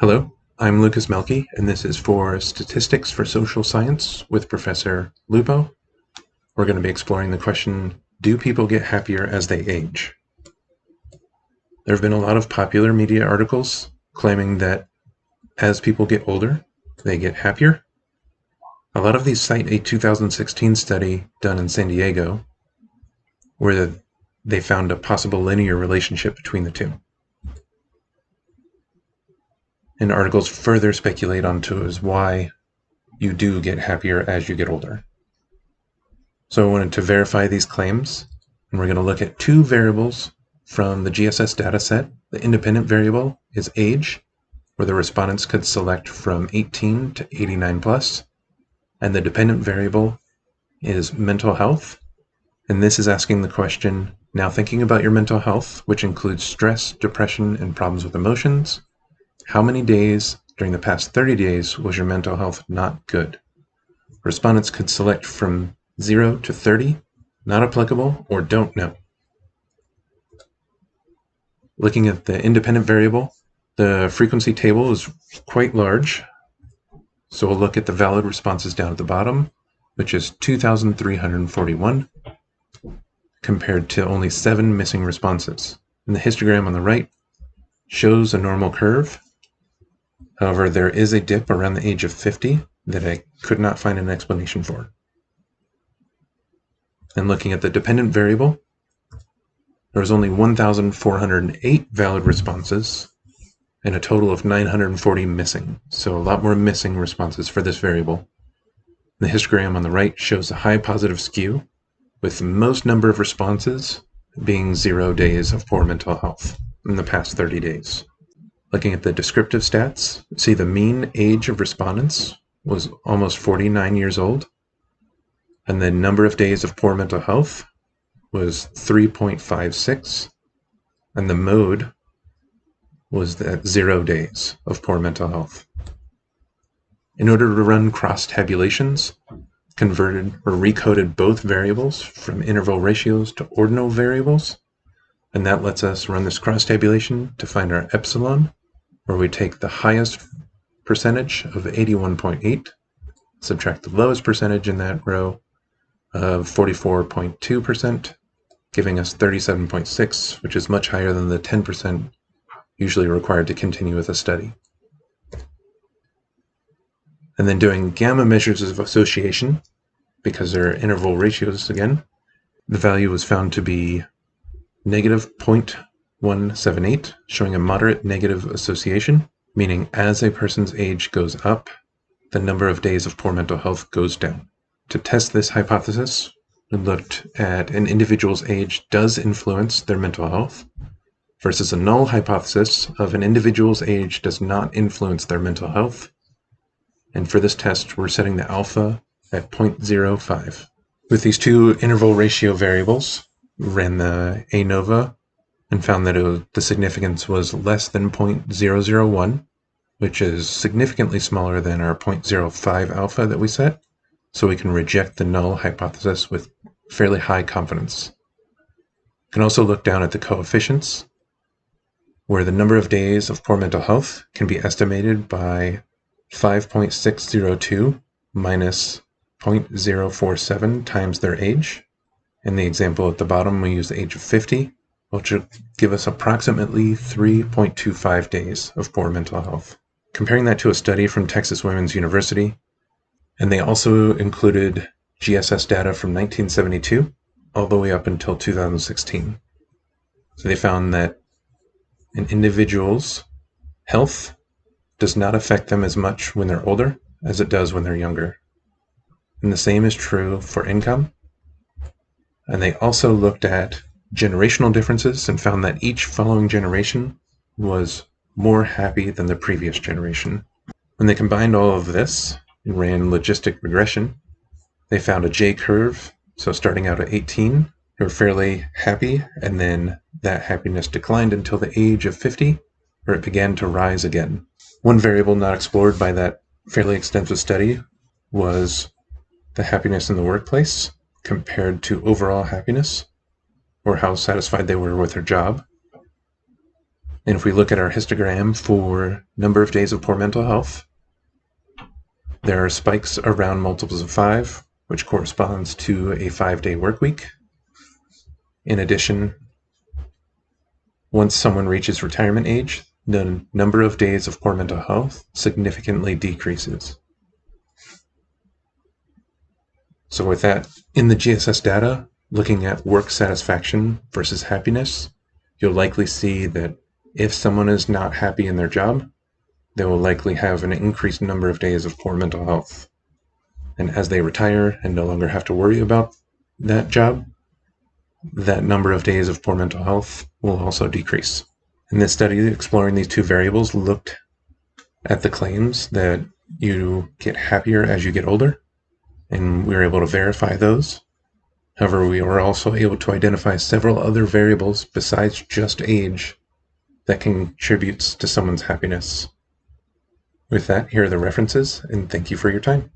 Hello, I'm Lucas Melky, and this is for Statistics for Social Science with Professor Lupo. We're going to be exploring the question, do people get happier as they age? There have been a lot of popular media articles claiming that as people get older, they get happier. A lot of these cite a 2016 study done in San Diego where they found a possible linear relationship between the two. And articles further speculate onto as why you do get happier as you get older. So I wanted to verify these claims, and we're going to look at two variables from the GSS dataset. The independent variable is age, where the respondents could select from 18 to 89 plus, and the dependent variable is mental health. And this is asking the question, now thinking about your mental health, which includes stress, depression, and problems with emotions, how many days during the past 30 days was your mental health not good? Respondents could select from 0 to 30, not applicable, or don't know. Looking at the independent variable, the frequency table is quite large. So we'll look at the valid responses down at the bottom, which is 2,341, compared to only 7 missing responses. And the histogram on the right shows a normal curve. However, there is a dip around the age of 50 that I could not find an explanation for. And looking at the dependent variable, there was only 1,408 valid responses and a total of 940 missing. So a lot more missing responses for this variable. The histogram on the right shows a high positive skew, with the most number of responses being 0 days of poor mental health in the past 30 days. Looking at the descriptive stats, see the mean age of respondents was almost 49 years old, and the number of days of poor mental health was 3.56, and the mode was at 0 days of poor mental health. In order to run cross-tabulations, converted or recoded both variables from interval ratios to ordinal variables, and that lets us run this cross-tabulation to find our epsilon, where we take the highest percentage of 81.8, subtract the lowest percentage in that row of 44.2%, giving us 37.6, which is much higher than the 10% usually required to continue with a study. And then doing gamma measures of association, because they're interval ratios again, the value was found to be negative 0.178, showing a moderate negative association, meaning as a person's age goes up, the number of days of poor mental health goes down. To test this hypothesis, we looked at an individual's age does influence their mental health versus a null hypothesis of an individual's age does not influence their mental health. And for this test, we're setting the alpha at 0.05. With these two interval ratio variables, we ran the ANOVA and found that the significance was less than 0.001, which is significantly smaller than our 0.05 alpha that we set, so we can reject the null hypothesis with fairly high confidence. You can also look down at the coefficients, where the number of days of poor mental health can be estimated by 5.602 minus 0.047 times their age. In the example at the bottom, we use the age of 50, which will give us approximately 3.25 days of poor mental health. Comparing that to a study from Texas Women's University, and they also included GSS data from 1972 all the way up until 2016. So they found that an individual's health does not affect them as much when they're older as it does when they're younger. And the same is true for income. And they also looked at generational differences and found that each following generation was more happy than the previous generation. When they combined all of this and ran logistic regression, they found a J-curve. So starting out at 18, they were fairly happy, and then that happiness declined until the age of 50, where it began to rise again. One variable not explored by that fairly extensive study was the happiness in the workplace compared to overall happiness, or how satisfied they were with their job. And if we look at our histogram for number of days of poor mental health, there are spikes around multiples of 5, which corresponds to a 5-day work week. In addition, once someone reaches retirement age, the number of days of poor mental health significantly decreases. So with that, in the GSS data, looking at work satisfaction versus happiness, you'll likely see that if someone is not happy in their job, they will likely have an increased number of days of poor mental health. And as they retire and no longer have to worry about that job, that number of days of poor mental health will also decrease. In this study, exploring these two variables looked at the claims that you get happier as you get older, and we were able to verify those. However, we were also able to identify several other variables besides just age that contributes to someone's happiness. With that, here are the references, and thank you for your time.